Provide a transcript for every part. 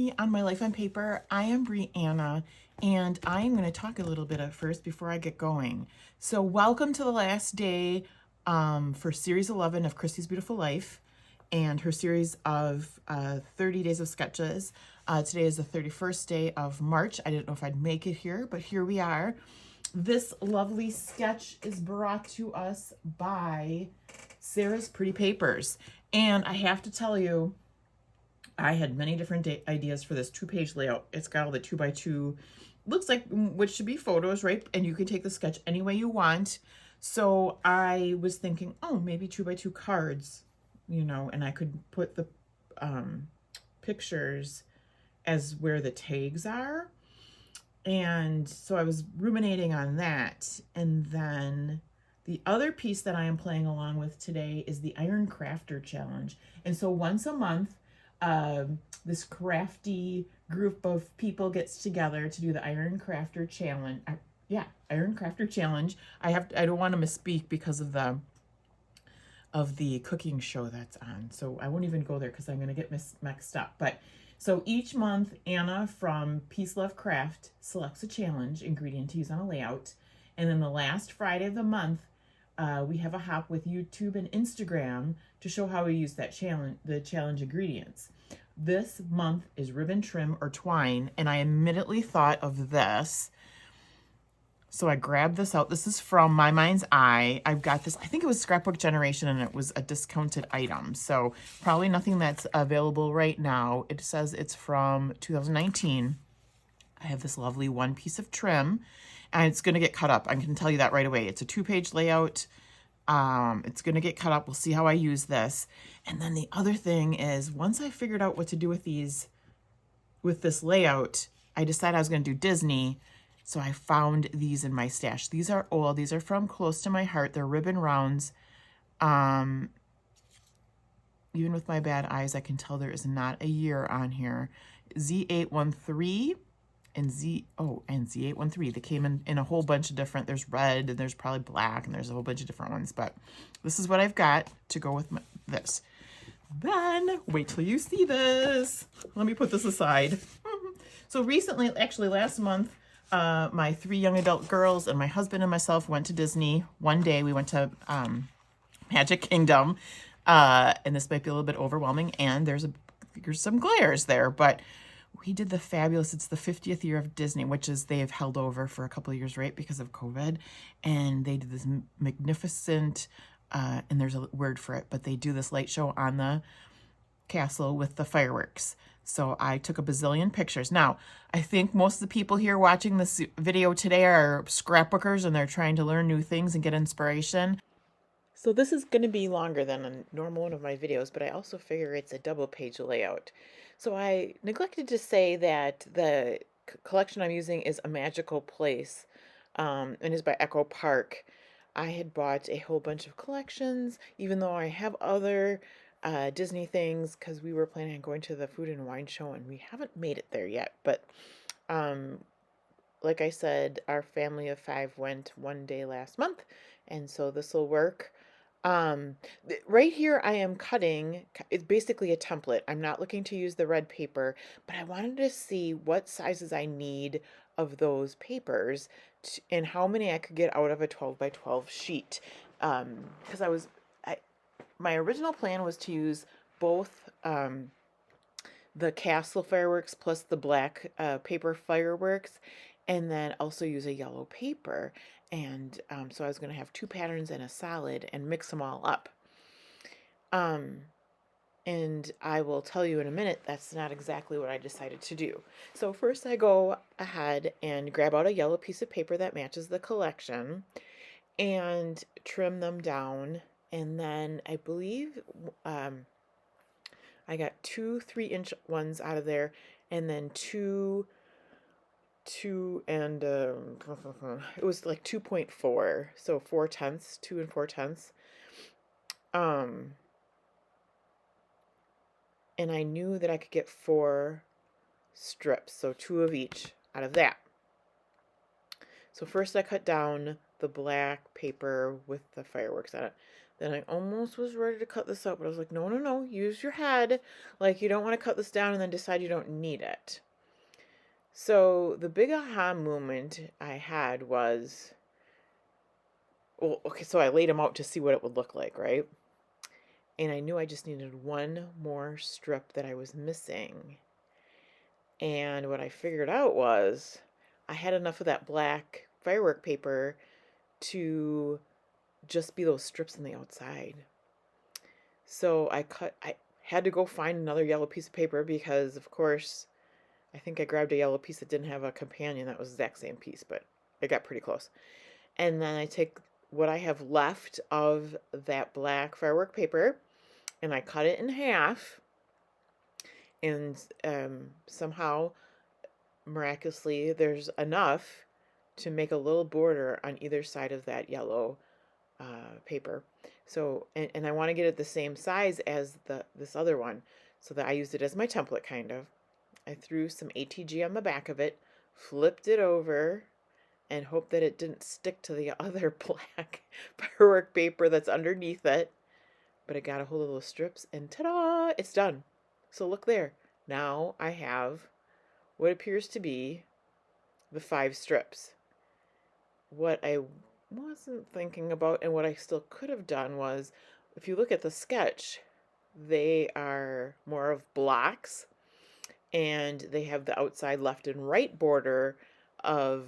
me on My Life on Paper. I am Brianna, and I am going to talk a little bit at first before I get going. So welcome to the last day for Series 11 of Christy's Beautiful Life and her series of 30 days of sketches. Today is the 31st day of March. I didn't know if I'd make it here, but here we are. This lovely sketch is brought to us by Sarah's Pretty Papers. And I have to tell you, I had many different ideas for this 2-page layout. It's got all the 2x2, looks like, which should be photos, right? And you can take the sketch any way you want. So I was thinking, oh, maybe 2x2 cards, you know, and I could put the pictures as where the tags are. And so I was ruminating on that. And then the other piece that I am playing along with today is the Iron Crafter Challenge. And so once a month, this crafty group of people gets together to do the Iron Crafter Challenge. Iron Crafter Challenge. I don't want to misspeak because of the cooking show that's on. So I won't even go there because I'm going to get mixed up. But so each month, Anna from Peace Love Craft selects a challenge ingredient to use on a layout. And then the last Friday of the month, we have a hop with YouTube and Instagram to show how we use that the challenge ingredients. This month is ribbon trim or twine, and I immediately thought of this. So I grabbed this out. This is from My Mind's Eye. I've got this, I think it was Scrapbook Generation, and it was a discounted item. So probably nothing that's available right now. It says it's from 2019. I have this lovely one piece of trim, and it's going to get cut up. I can tell you that right away. It's a 2-page layout. It's going to get cut up. We'll see how I use this. And then the other thing is, once I figured out what to do with this layout, I decided I was going to do Disney. So I found these in my stash. These are old. These are from Close to My Heart. They're ribbon rounds. Even with my bad eyes, I can tell there is not a year on here. Z813 and Z813. They came in a whole bunch of different, there's red and there's probably black and there's a whole bunch of different ones, but this is what I've got to go with this. Then wait till you see this. Let me put this aside. So recently, actually last month, my 3 young adult girls and my husband and myself went to Disney. One day we went to Magic Kingdom, and this might be a little bit overwhelming, and there's some glares there, but we did the fabulous, it's the 50th year of Disney, which is they have held over for a couple of years, right, because of COVID, and they did this magnificent, and there's a word for it, but they do this light show on the castle with the fireworks. So I took a bazillion pictures. Now, I think most of the people here watching this video today are scrapbookers, and they're trying to learn new things and get inspiration. So this is going to be longer than a normal one of my videos, but I also figure it's a double-page layout. So I neglected to say that the collection I'm using is A Magical Place, and is by Echo Park. I had bought a whole bunch of collections, even though I have other Disney things, because we were planning on going to the Food and Wine Show, and we haven't made it there yet. But like I said, our family of 5 went one day last month, and so this will work. Right here I am cutting, it's basically a template. I'm not looking to use the red paper, but I wanted to see what sizes I need of those papers and how many I could get out of a 12x12 sheet. Because my original plan was to use both the castle fireworks plus the black paper fireworks, and then also use a yellow paper. And so I was going to have 2 patterns and a solid and mix them all up. And I will tell you in a minute, that's not exactly what I decided to do. So first I go ahead and grab out a yellow piece of paper that matches the collection and trim them down. And then I believe I got 2 3-inch ones out of there, and then two and it was like 2.4, so 4/10, 2 4/10. And I knew that I could get 4 strips, so 2 of each out of that. So first I cut down the black paper with the fireworks on it. Then I almost was ready to cut this out, but I was like, no, no, no, use your head. Like, you don't want to cut this down and then decide you don't need it. So the big aha moment I had was, well, okay, so I laid them out to see what it would look like, right? And I knew I just needed one more strip that I was missing. And what I figured out was I had enough of that black firework paper to just be those strips on the outside. So I had to go find another yellow piece of paper because, of course, I think I grabbed a yellow piece that didn't have a companion that was the exact same piece, but it got pretty close. And then I take what I have left of that black firework paper and I cut it in half. And somehow, miraculously, there's enough to make a little border on either side of that yellow paper. So, and I want to get it the same size as this other one, so that I used it as my template, kind of. I threw some ATG on the back of it, flipped it over, and hoped that it didn't stick to the other black firework paper that's underneath it. But I got a hold of those strips, and ta-da! It's done. So look there. Now I have what appears to be the 5 strips. What I wasn't thinking about, and what I still could have done, was if you look at the sketch, they are more of blocks, and they have the outside left and right border of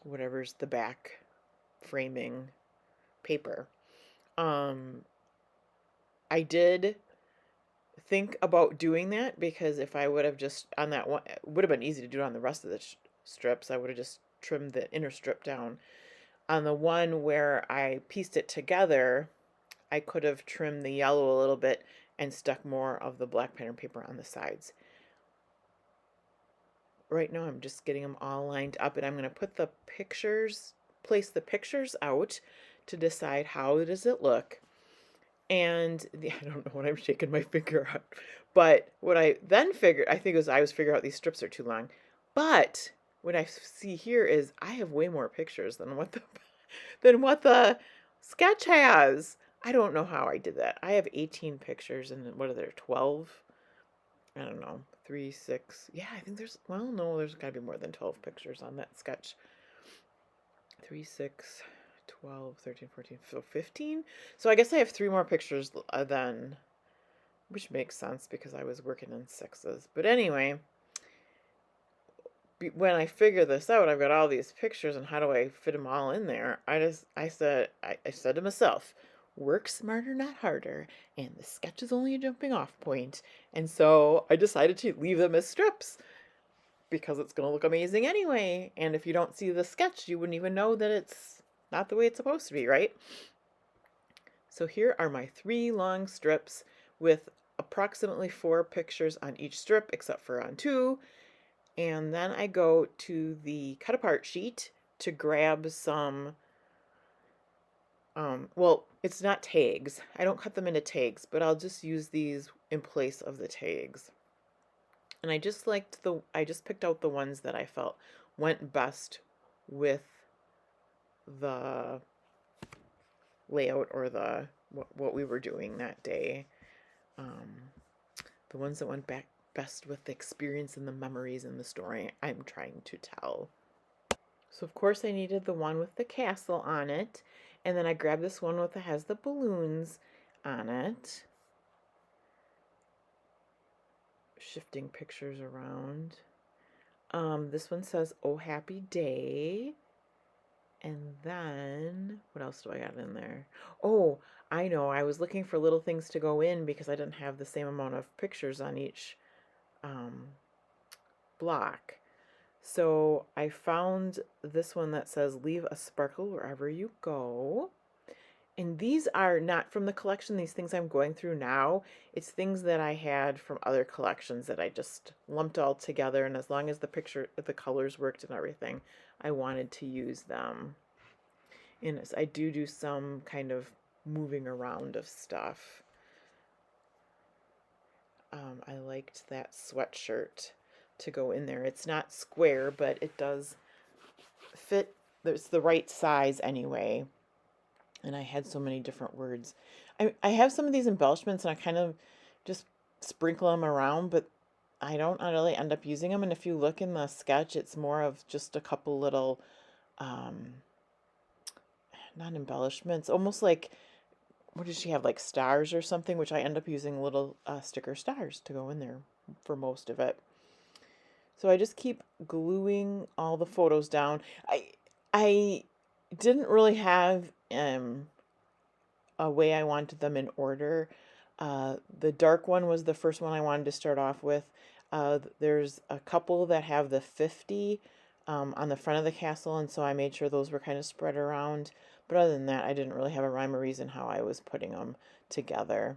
whatever's the back framing paper. I did think about doing that, because if I would have just on that one, it would have been easy to do it on the rest of the strips. I would have just trimmed the inner strip down. On the one where I pieced it together, I could have trimmed the yellow a little bit and stuck more of the black pattern paper on the sides. Right now I'm just getting them all lined up, and I'm going to put the pictures, place the pictures out to decide how does it look. And I don't know what I'm shaking my finger at, but what I then figured, I think, I was figuring out these strips are too long. But what I see here is I have way more pictures than what the sketch has. I don't know how I did that. I have 18 pictures, and what are there, 12? I don't know, 3, 6. Yeah, I think there's, well, no, there's got to be more than 12 pictures on that sketch. 3, 6, 12, 13, 14, so 15. So I guess I have 3 more pictures than, which makes sense because I was working in 6s. But anyway, when I figure this out, I've got all these pictures, and how do I fit them all in there? I said to myself, work smarter, not harder, and the sketch is only a jumping off point. And so I decided to leave them as strips, because it's going to look amazing anyway. And if you don't see the sketch, you wouldn't even know that it's not the way it's supposed to be, right? So here are my 3 long strips with approximately 4 pictures on each strip, except for on 2. And then I go to the cut apart sheet to grab some, well, it's not tags. I don't cut them into tags, but I'll just use these in place of the tags. And I just picked out the ones that I felt went best with the layout, or the what we were doing that day. The ones that went best with the experience and the memories and the story I'm trying to tell. So of course I needed the one with the castle on it, and then I grabbed this one that has the balloons on it. Shifting pictures around. This one says, "Oh Happy Day." And then, what else do I got in there? Oh, I know, I was looking for little things to go in because I didn't have the same amount of pictures on each block. So I found this one that says, "Leave a sparkle wherever you go." And these are not from the collection, these things I'm going through now. It's things that I had from other collections that I just lumped all together, and as long as the colors worked and everything, I wanted to use them. And I do some kind of moving around of stuff. I liked that sweatshirt to go in there. It's not square, but it does fit. It's the right size anyway. And I had so many different words. I have some of these embellishments and I kind of just sprinkle them around, but I don't really end up using them. And if you look in the sketch, it's more of just a couple little, um, not embellishments, almost like, what does she have, like stars or something, which I end up using little sticker stars to go in there for most of it. So I just keep gluing all the photos down. I didn't really have a way I wanted them in order. The dark one was the first one I wanted to start off with. There's a couple that have the 50 on the front of the castle, and so I made sure those were kind of spread around. But other than that, I didn't really have a rhyme or reason how I was putting them together.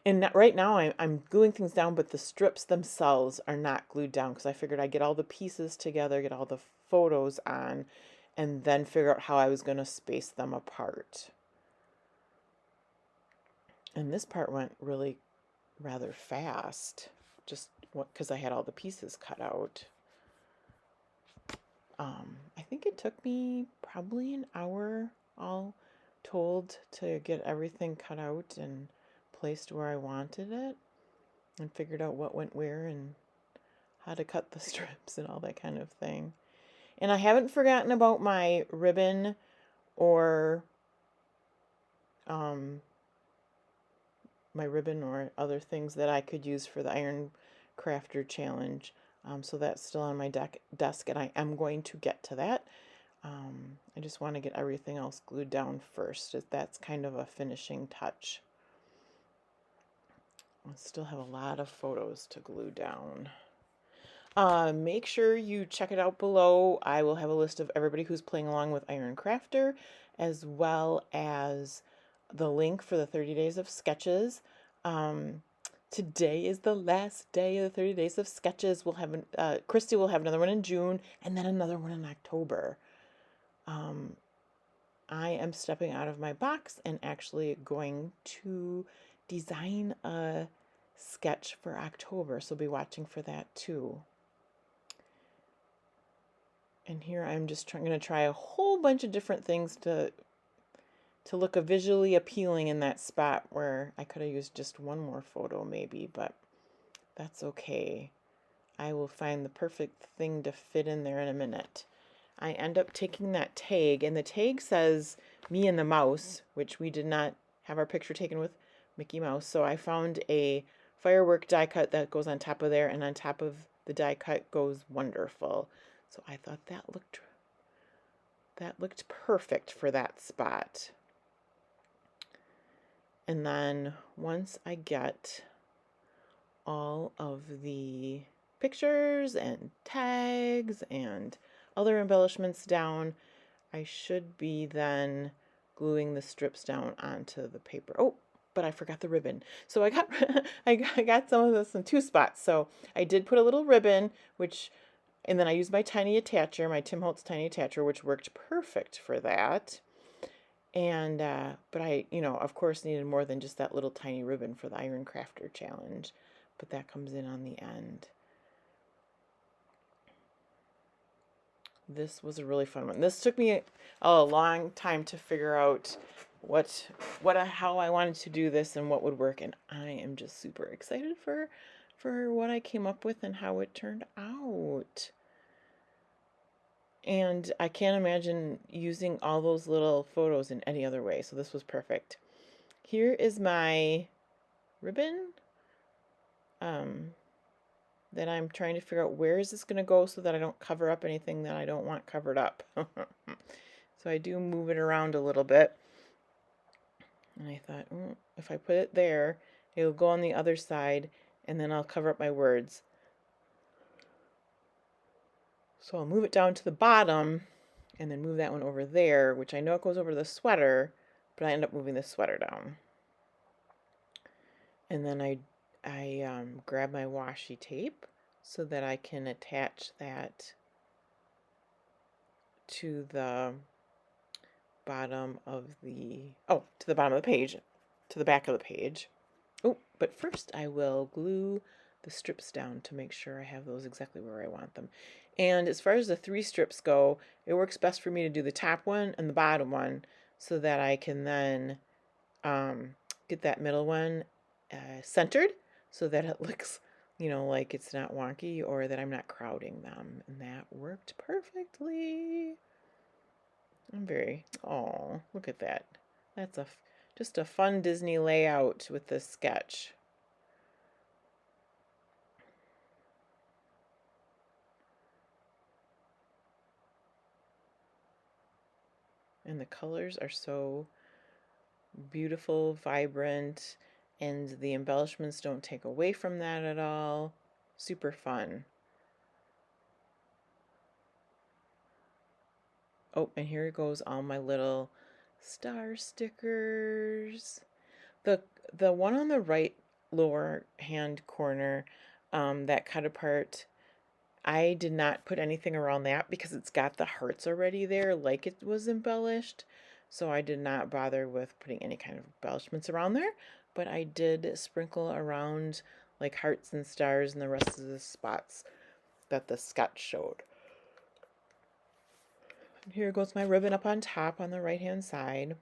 And right now I'm gluing things down, but the strips themselves are not glued down because I figured I'd get all the pieces together, get all the photos on, and then figure out how I was going to space them apart. And this part went really rather fast, just because I had all the pieces cut out. I think it took me probably an hour all told to get everything cut out and placed where I wanted it, and figured out what went where and how to cut the strips and all that kind of thing. And I haven't forgotten about my ribbon or other things that I could use for the Iron Crafter Challenge. So that's still on my desk, and I am going to get to that. I just want to get everything else glued down first. That's kind of a finishing touch. I still have a lot of photos to glue down. Make sure you check it out below. I will have a list of everybody who's playing along with Iron Crafter, as well as the link for the 30 days of sketches. Today is the last day of the 30 days of sketches. We'll have Christy will have another one in June and then another one in October. I am stepping out of my box and actually going to design a sketch for October, so be watching for that too. And here I'm just going to try a whole bunch of different things to look visually appealing in that spot where I could have used just one more photo maybe, but that's okay. I will find the perfect thing to fit in there in a minute. I end up taking that tag, and the tag says me and the mouse, which we did not have our picture taken with Mickey Mouse, so I found a firework die cut that goes on top of there, and on top of the die cut goes wonderful. So I thought that looked perfect for that spot. And then once I get all of the pictures and tags and other embellishments down, I should be then gluing the strips down onto the paper. Oh, but I forgot the ribbon. So I got I got some of this in two spots. So I did put a little ribbon, and then I used my tiny attacher, my Tim Holtz tiny attacher, which worked perfect for that. And, but I, of course needed more than just that little tiny ribbon for the Iron Crafter Challenge. But that comes in on the end. This was a really fun one. This took me a long time to figure out how I wanted to do this and what would work. And I am just super excited for what I came up with and how it turned out. And I can't imagine using all those little photos in any other way. So this was perfect. Here is my ribbon that I'm trying to figure out where is this going to go so that I don't cover up anything that I don't want covered up. So I do move it around a little bit. And I thought, if I put it there, it'll go on the other side, and then I'll cover up my words. So I'll move it down to the bottom and then move that one over there, which I know it goes over the sweater, but I end up moving the sweater down. And then I grab my washi tape so that I can attach that to the bottom of the page, to the back of the page. Oh, but first I will glue the strips down to make sure I have those exactly where I want them. And as far as the 3 strips go, it works best for me to do the top one and the bottom one so that I can then get that middle one centered so that it looks, like it's not wonky or that I'm not crowding them. And that worked perfectly. Oh, look at that. That's just a fun Disney layout with this sketch. And the colors are so beautiful, vibrant, and the embellishments don't take away from that at all. Super fun. Oh, and here goes all my little star stickers. The the one on the right lower hand corner, that cut apart, I did not put anything around that because it's got the hearts already there like it was embellished. So I did not bother with putting any kind of embellishments around there, but I did sprinkle around like hearts and stars and the rest of the spots that the sketch showed. Here goes my ribbon up on top on the right hand side,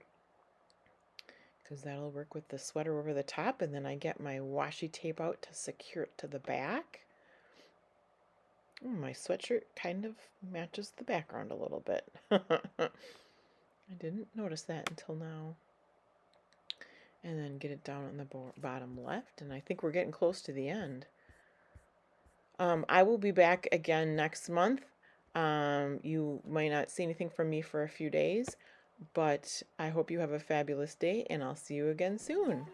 because that'll work with the sweater over the top, and then I get my washi tape out to secure it to the back. Oh, my sweatshirt kind of matches the background a little bit. I didn't notice that until now. And then get it down on the bottom left, and I think we're getting close to the end. I will be back again next month. You might not see anything from me for a few days, but I hope you have a fabulous day, and I'll see you again soon.